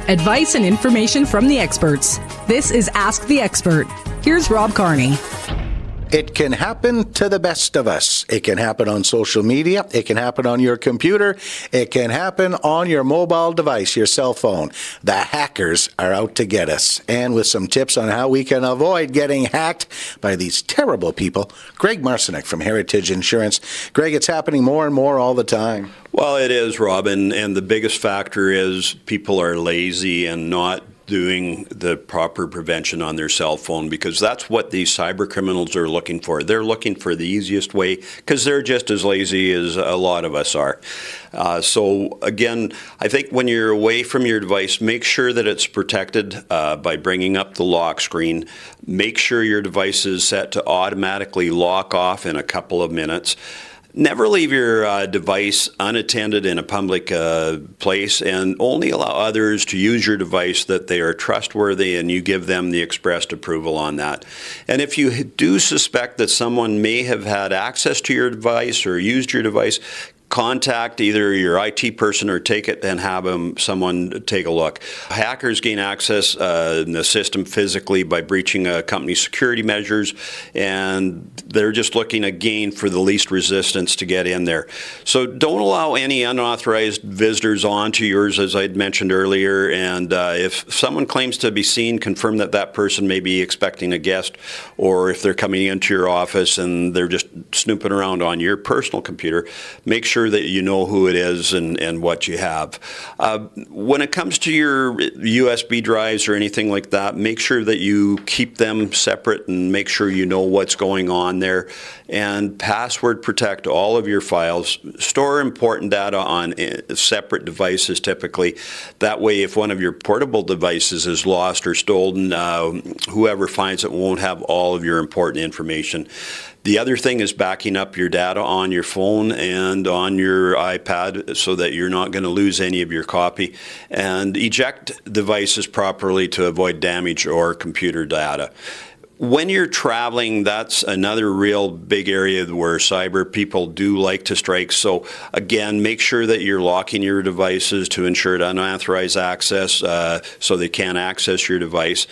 Advice and information from the experts. This is Ask the Expert. Here's Rob Carney. It can happen to the best of us. It can happen on social media. It can happen on your computer. It can happen on your mobile device, your cell phone. The hackers are out to get us. And with some tips on how we can avoid getting hacked by these terrible people, Greg Marcyniuk from Heritage Insurance. Greg, it's happening more and more all the time. Well, it is, Robin, and the biggest factor is people are lazy and not doing the proper prevention on their cell phone, because that's what these cyber criminals are looking for. They're looking for the easiest way because they're just as lazy as a lot of us are. So again, I think when you're away from your device, make sure that it's protected by bringing up the lock screen. Make sure your device is set to automatically lock off in a couple of minutes. Never leave your device unattended in a public place, and only allow others to use your device that they are trustworthy and you give them the expressed approval on that. And if you do suspect that someone may have had access to your device or used your device, contact either your IT person or take it and have someone take a look. Hackers gain access in the system physically by breaching a company's security measures, and they're just looking again for the least resistance to get in there. So don't allow any unauthorized visitors onto yours, as I'd mentioned earlier, and if someone claims to be seen, confirm that that person may be expecting a guest, or if they're coming into your office and they're just snooping around on your personal computer, make sure that you know who it is and what you have. When it comes to your USB drives or anything like that, make sure that you keep them separate and make sure you know what's going on there. And password protect all of your files. Store important data on separate devices typically. That way, if one of your portable devices is lost or stolen, whoever finds it won't have all of your important information. The other thing is backing up your data on your phone and on your iPad so that you're not going to lose any of your copy. And eject devices properly to avoid damage or computer data. When you're traveling, that's another real big area where cyber people do like to strike. So again, make sure that you're locking your devices to ensure unauthorized access so they can't access your device.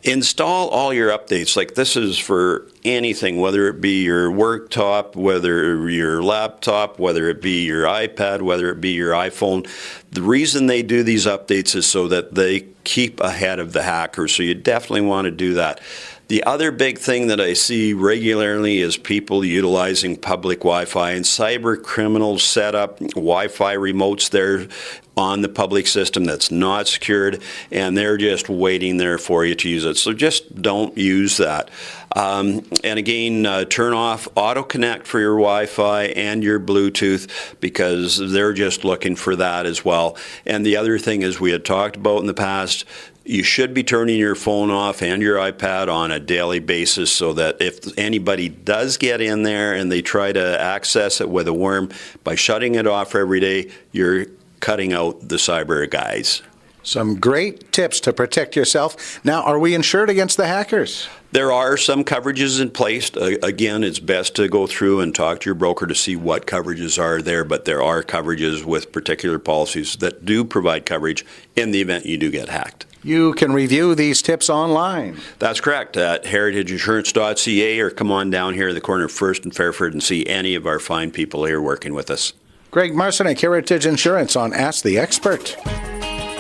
Install all your updates. Like, this is for anything, whether it be your worktop, whether your laptop, whether it be your iPad, whether it be your iPhone. The reason they do these updates is so that they keep ahead of the hackers. So you definitely want to do that. The other big thing that I see regularly is people utilizing public Wi-Fi, and cyber criminals set up Wi-Fi remotes there on the public system that's not secured, and they're just waiting there for you to use it. So just don't use that. And again, turn off auto connect for your Wi-Fi and your Bluetooth, because they're just looking for that as well. And the other thing is, we had talked about in the past, you should be turning your phone off and your iPad on a daily basis, so that if anybody does get in there and they try to access it with a worm, by shutting it off every day, you're cutting out the cyber guys. Some great tips to protect yourself. Now, are we insured against the hackers? There are some coverages in place. Again, it's best to go through and talk to your broker to see what coverages are there, but there are coverages with particular policies that do provide coverage in the event you do get hacked. You can review these tips online. That's correct, at heritageinsurance.ca, or come on down here at the corner of First and Fairford and see any of our fine people here working with us. Greg Marcyniuk, Heritage Insurance, on Ask the Expert.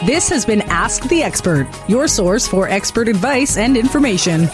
This has been Ask the Expert, your source for expert advice and information.